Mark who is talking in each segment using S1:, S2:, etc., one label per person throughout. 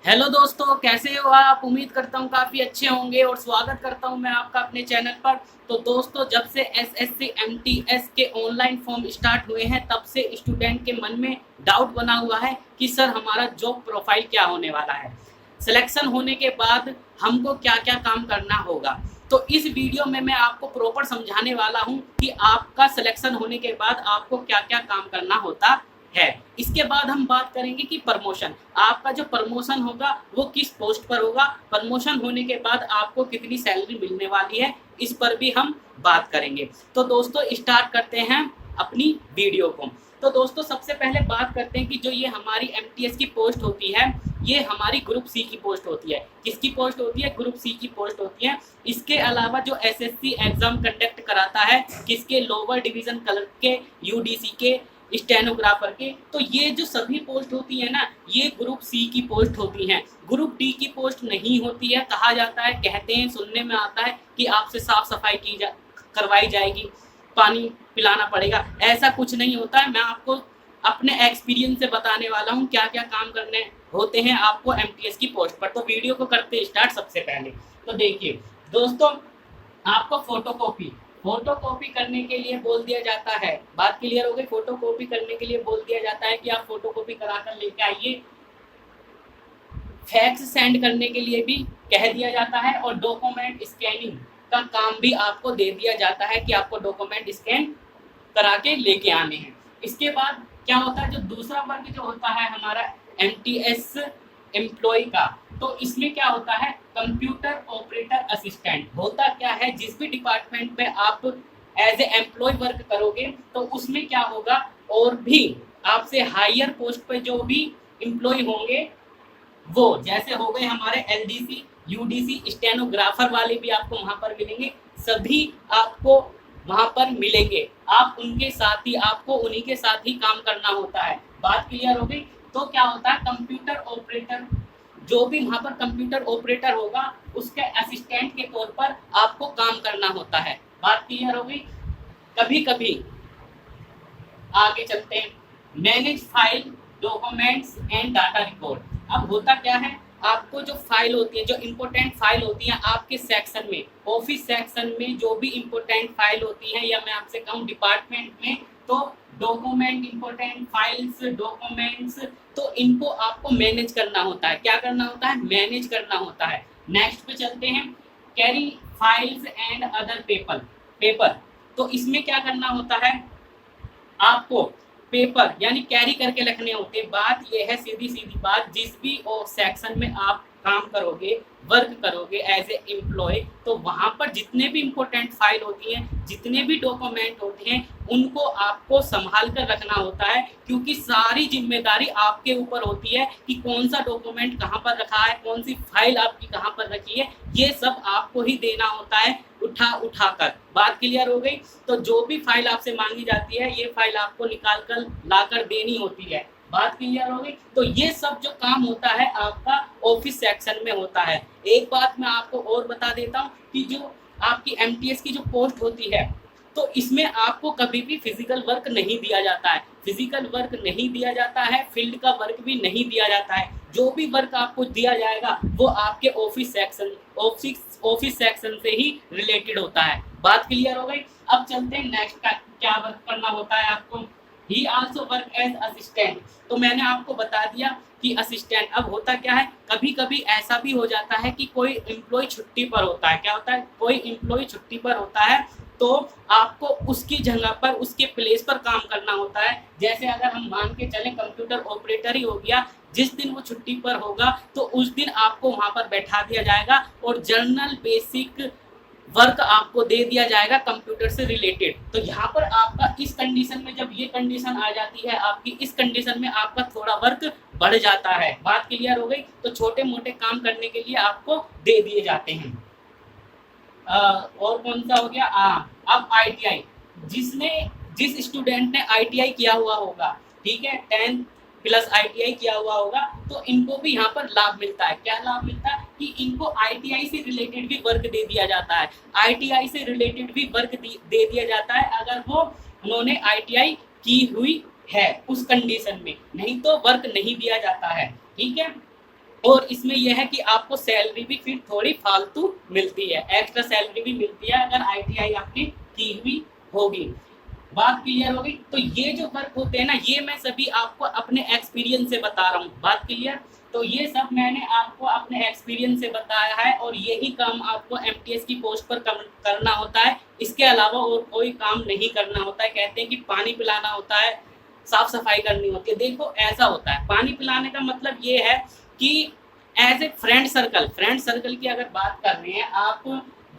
S1: Hello दोस्तों, कैसे हो आप? उम्मीद करता हूँ काफ़ी अच्छे होंगे और स्वागत करता हूँ मैं आपका अपने चैनल पर। तो दोस्तों, जब से एसएससी एमटीएस के ऑनलाइन फॉर्म स्टार्ट हुए हैं तब से स्टूडेंट के मन में डाउट बना हुआ है कि सर हमारा जॉब प्रोफाइल क्या होने वाला है, सिलेक्शन होने के बाद हमको क्या क्या काम करना होगा। तो इस वीडियो में मैं आपको प्रॉपर समझाने वाला हूँ कि आपका सिलेक्शन होने के बाद आपको क्या क्या काम करना होता है। इसके बाद हम बात करेंगे कि प्रमोशन, आपका जो प्रमोशन होगा वो किस पोस्ट पर होगा, प्रमोशन होने के बाद आपको कितनी सैलरी मिलने वाली है, इस पर भी हम बात करेंगे। तो दोस्तों, स्टार्ट करते हैं अपनी वीडियो को। तो दोस्तों, सबसे पहले बात करते हैं कि जो ये हमारी एमटीएस की पोस्ट होती है, ये हमारी ग्रुप सी की पोस्ट होती है। किसकी पोस्ट होती है? ग्रुप सी की पोस्ट होती है। इसके अलावा जो एसएससी एग्जाम कंडक्ट कराता है, किसके? लोअर डिवीजन क्लर्क के, यूडीसी के, स्टेनोग्राफर के। तो ये जो सभी पोस्ट होती है ना, ये ग्रुप सी की पोस्ट होती हैं। ग्रुप डी की पोस्ट नहीं होती है। कहा जाता है, कहते हैं, सुनने में आता है कि आपसे साफ सफाई करवाई जाएगी, पानी पिलाना पड़ेगा। ऐसा कुछ नहीं होता है। मैं आपको अपने एक्सपीरियंस से बताने वाला हूँ क्या क्या काम करने होते हैं आपको एमटीएस की पोस्ट पर। तो वीडियो को करते स्टार्ट। सबसे पहले तो देखिए दोस्तों, आपको फोटो कॉपी करने के लिए बोल दिया जाता है। बात क्लियर हो गई? फोटो कॉपी करने के लिए बोल दिया जाता है कि आप फोटो कॉपी करा कर लेके आइए। फैक्स सेंड करने के लिए भी कह दिया जाता है और डॉक्यूमेंट स्कैनिंग का काम भी आपको दे दिया जाता है कि आपको डॉक्यूमेंट स्कैन करा के लेके आने हैं। इसके बाद क्या होता है, जो दूसरा वर्ग जो होता है हमारा एमटीएस एम्प्लॉय का, तो इसमें क्या होता है, कंप्यूटर ऑपरेटर असिस्टेंट। होता क्या है, जिस भी डिपार्टमेंट में आप एज ए एम्प्लॉय वर्क करोगे तो उसमें क्या होगा, और भी आपसे हायर पोस्ट पे जो भी एम्प्लॉय होंगे, वो जैसे हो गए हमारे एलडीसी, यूडीसी, स्टेनोग्राफर वाले भी आपको वहां पर मिलेंगे। सभी आपको वहां पर मिलेंगे। आप उनके साथ ही, आपको उन्हीं के साथ ही काम करना होता है। बात क्लियर हो गई? तो क्या होता है, कंप्यूटर ऑपरेटर, जो भी वहां पर कंप्यूटर ऑपरेटर होगा उसके असिस्टेंट के तौर पर आपको काम करना होता है। बात क्लियर हो गई? कभी कभी आगे चलते हैं, manage file, documents and data record. अब होता क्या है, आपको जो फाइल होती है, जो इम्पोर्टेंट फाइल होती है आपके सेक्शन में, ऑफिस सेक्शन में जो भी इम्पोर्टेंट फाइल होती है, या मैं आपसे कहूँ डिपार्टमेंट में, तो डॉक्यूमेंट, इम्पोर्टेंट फाइल्स, डॉक्यूमेंट्स, तो इनको आपको मैनेज करना होता है। क्या करना होता है? मैनेज करना होता है। नेक्स्ट पे चलते हैं, carry files and other paper. तो इसमें क्या करना होता है, आपको पेपर यानी कैरी करके रखने होते। बात यह है, सीधी सीधी बात, जिस भी सेक्शन में आप काम करोगे, वर्क करोगे एज ए एम्प्लॉय, तो वहां पर जितने भी इम्पोर्टेंट फाइल होती हैं, जितने भी डॉक्यूमेंट होते हैं, उनको आपको संभाल कर रखना होता है। क्योंकि सारी जिम्मेदारी आपके ऊपर होती है कि कौन सा डॉक्यूमेंट कहाँ पर रखा है, कौन सी फाइल आपकी कहाँ पर रखी है, ये सब आपको ही देना होता है, उठा कर। बात क्लियर हो गई? तो जो भी फाइल आपसे मांगी जाती है, ये फाइल आपको निकाल कर ला कर देनी होती है। बात क्लियर हो गई? तो ये सब जो काम होता है आपका ऑफिस सेक्शन में होता है। एक बात मैं आपको और बता देता हूँ कि जो आपकी एमटीएस की जो पोस्ट होती है, तो इसमें आपको कभी भी फिजिकल वर्क नहीं दिया जाता है। फिजिकल वर्क नहीं दिया जाता है, फील्ड का वर्क भी नहीं दिया जाता है। जो भी वर्क आपको दिया जाएगा वो आपके ऑफिस सेक्शन से ही रिलेटेड होता है। बात क्लियर हो गई? अब चलते हैं नेक्स्ट का, क्या वर्क करना होता है आपको। He also work as assistant. तो मैंने आपको बता दिया कि असिस्टेंट। अब होता क्या है, कभी कभी ऐसा भी हो जाता है कि कोई एम्प्लॉय छुट्टी पर होता है। क्या होता है, कोई एम्प्लॉय छुट्टी पर होता है, तो आपको उसकी जगह पर, उसके प्लेस पर काम करना होता है। जैसे अगर हम मान के चलें कंप्यूटर ऑपरेटर ही हो गया, जिस दिन वो छुट्टी पर होगा तो उस दिन आपको वहां पर बैठा दिया जाएगा और जनरल बेसिक वर्क आपको दे दिया जाएगा कंप्यूटर से रिलेटेड। तो यहाँ पर आपका इस कंडीशन में, जब ये कंडीशन आ जाती है आपकी, इस कंडीशन में आपका थोड़ा वर्क बढ़ जाता है। बात क्लियर हो गई? तो छोटे मोटे काम करने के लिए आपको दे दिए जाते हैं। और कौन सा हो गया, अब आईटीआई, जिस स्टूडेंट ने आईटीआई किया हुआ होगा, ठीक है, 10 प्लस आईटीआई किया हुआ होगा, तो इनको भी यहाँ पर लाभ मिलता है। क्या लाभ मिलता है कि इनको आईटीआई से रिलेटेड भी वर्क दे दिया जाता है। आईटीआई से रिलेटेड भी वर्क दे दिया जाता है अगर वो उन्होंने आईटीआई की हुई है उस कंडीशन में, नहीं तो वर्क नहीं दिया जाता है। ठीक है, और इसमें यह है कि आपको सैलरी भी फिर थोड़ी फालतू मिलती है, एक्स्ट्रा सैलरी भी मिलती है अगर ITI आपकी की हुई होगी। बात क्लियर हो गई। तो ये जो वर्क होते हैं ना, ये मैं सभी आपको अपने एक्सपीरियंस से बता रहा हूँ। बात क्लियर। तो ये सब मैंने आपको अपने एक्सपीरियंस से बताया है और यही काम आपको MTS की पोस्ट पर करना होता है। इसके अलावा और कोई काम नहीं करना होता है। कहते हैं कि पानी पिलाना होता है, साफ सफाई करनी होती है। देखो ऐसा होता है, पानी पिलाने का मतलब ये है कि एज ए फ्रेंड सर्कल की अगर बात कर रहे हैं, आप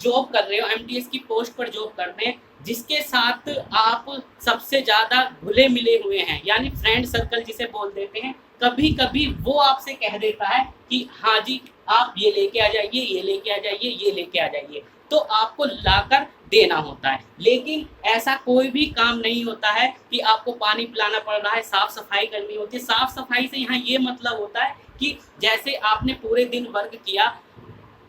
S1: जॉब कर रहे हो, MTS की पोस्ट पर जॉब कर रहे हैं, जिसके साथ आप सबसे ज़्यादा घुले मिले हुए हैं, यानी फ्रेंड सर्कल जिसे बोल देते हैं, कभी कभी वो आपसे कह देता है कि हाँ जी आप ये लेके आ जाइए, ये लेके आ जाइए, ये लेके आ जाइए, तो आपको लाकर देना होता है। लेकिन ऐसा कोई भी काम नहीं होता है कि आपको पानी पिलाना पड़ रहा है, साफ सफाई करनी होती है। साफ सफाई से यहाँ ये मतलब होता है कि जैसे आपने पूरे दिन वर्क किया,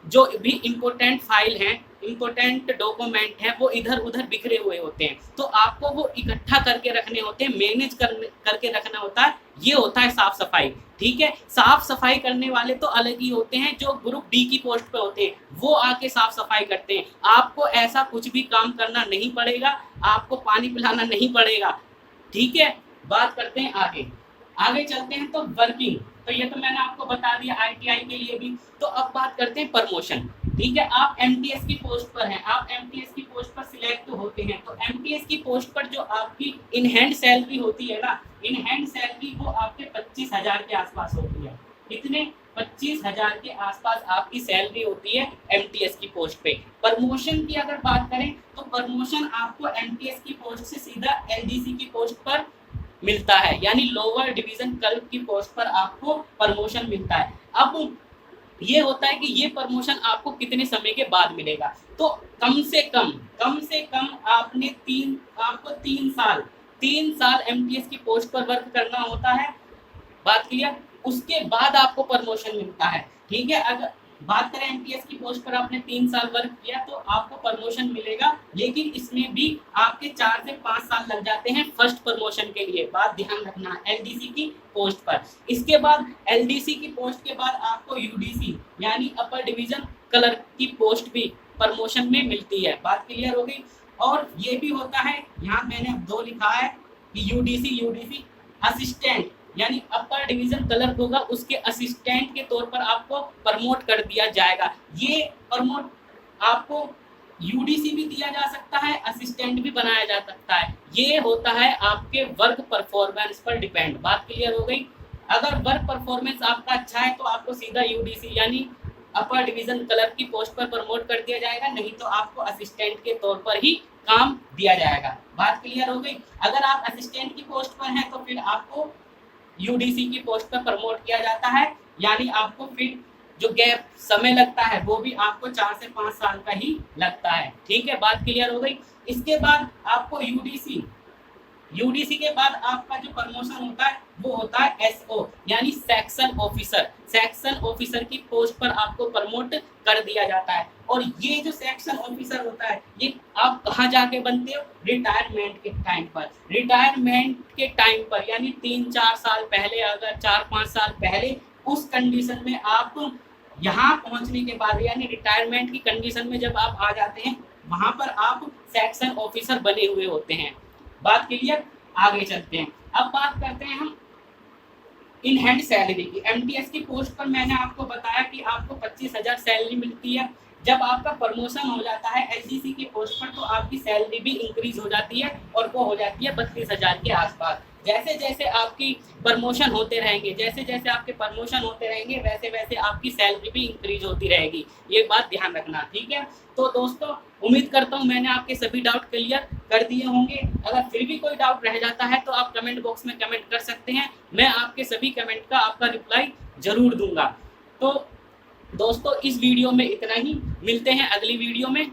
S1: जो भी इम्पोर्टेंट फाइल हैं, इम्पोर्टेंट डॉक्यूमेंट हैं, वो इधर उधर बिखरे हुए होते हैं, तो आपको वो इकट्ठा करके रखने होते हैं, मैनेज करके रखना होता है। ये होता है साफ सफाई। ठीक है, साफ सफाई करने वाले तो अलग ही होते हैं, जो ग्रुप डी की पोस्ट पे होते हैं वो आके साफ सफाई करते हैं। आपको ऐसा कुछ भी काम करना नहीं पड़ेगा, आपको पानी पिलाना नहीं पड़ेगा। ठीक है, बात करते हैं आगे चलते हैं। तो वर्किंग, तो ये तो मैंने आपको बता दिया ITI के लिए भी। तो अब बात करते हैं प्रमोशन। ठीक है, आप MTS की पोस्ट पर हैं, आप MTS की पोस्ट पर सिलेक्ट होते हैं, तो MTS की पोस्ट पर जो आपकी इन हैंड सैलरी होती है ना, इन हैंड सैलरी वो आपके 25,000 के आसपास होती है। कितने? 25,000 के आसपास आपकी सैलरी होती है MTS की पोस्ट पे। प्रमोशन की अगर बात करें तो प्रमोशन आपको MTS की पोस्ट से सीधा LDC की पोस्ट पर मिलता है, यानी लोअर डिवीजन क्लर्क की पोस्ट पर आपको प्रमोशन मिलता है। अब ये होता है कि ये प्रमोशन आपको कितने समय के बाद मिलेगा, तो कम से कम आपको 3 साल MTS की पोस्ट पर वर्क करना होता है। बात क्लियर। उसके बाद आपको प्रमोशन मिलता है। ठीक है, अगर बात करें MTS की पोस्ट पर आपने 3 साल वर्क किया तो आपको प्रमोशन मिलेगा, लेकिन इसमें भी आपके 4 से 5 साल लग जाते हैं फर्स्ट प्रमोशन के लिए। बात ध्यान रखना, LDC की पोस्ट पर। इसके बाद LDC की पोस्ट के बाद आपको UDC यानी अपर डिवीजन क्लर्क की पोस्ट भी प्रमोशन में मिलती है। बात क्लियर हो गई। और ये भी होता है, यहाँ मैंने 2 लिखा है कि UDC असिस्टेंट, यानी अपर डिवीजन क्लर्क होगा, उसके असिस्टेंट के तौर पर आपको प्रमोट कर दिया जाएगा। ये प्रमोट आपको UDC भी दिया जा सकता है, असिस्टेंट भी बनाया जा सकता है। ये होता है आपके वर्क परफॉर्मेंस पर डिपेंड। बात क्लियर हो गई। अगर वर्क परफॉर्मेंस आपका अच्छा है तो आपको सीधा UDC यानी अपर डिवीजन क्लर्क की पोस्ट पर प्रमोट कर दिया जाएगा, नहीं तो आपको असिस्टेंट के तौर पर ही काम दिया जाएगा। बात क्लियर हो गई। अगर आप असिस्टेंट की पोस्ट पर हैं तो फिर आपको UDC की पोस्ट पर प्रमोट किया जाता है, यानी आपको फिर जो गैप समय लगता है वो भी आपको 4 से 5 साल का ही लगता है। ठीक है, बात क्लियर हो गई। इसके बाद आपको UDC के बाद आपका जो प्रमोशन होता है वो होता है SO यानी सेक्शन ऑफिसर। सेक्शन ऑफिसर की पोस्ट पर आपको प्रमोट कर दिया जाता है। और ये जो सेक्शन ऑफिसर होता है ये आप कहाँ जाके बनते हो? रिटायरमेंट के टाइम पर। रिटायरमेंट के टाइम पर यानी 3-4 साल पहले, अगर 4-5 साल पहले, उस कंडीशन में आप यहाँ पहुँचने के बाद यानी रिटायरमेंट की कंडीशन में जब आप आ जाते हैं वहाँ पर आप सेक्शन ऑफिसर बने हुए होते हैं। बात क्लियर। आगे चलते हैं। अब बात करते हैं हम इन हैंड सैलरी की। MTS की पोस्ट पर मैंने आपको बताया कि आपको 25,000 सैलरी मिलती है। जब आपका प्रमोशन हो जाता है LDC की पोस्ट पर तो आपकी सैलरी भी इंक्रीज हो जाती है और वो हो जाती है 32,000 के आसपास। जैसे जैसे आपकी प्रमोशन होते रहेंगे, जैसे जैसे आपके प्रमोशन होते रहेंगे वैसे वैसे आपकी सैलरी भी इंक्रीज होती रहेगी। ये बात ध्यान रखना। ठीक है, तो दोस्तों उम्मीद करता हूँ मैंने आपके सभी डाउट क्लियर कर दिए होंगे। अगर फिर भी कोई डाउट रह जाता है तो आप कमेंट बॉक्स में कमेंट कर सकते हैं, मैं आपके सभी कमेंट का आपका रिप्लाई जरूर दूंगा। तो दोस्तों इस वीडियो में इतना ही, मिलते हैं अगली वीडियो में।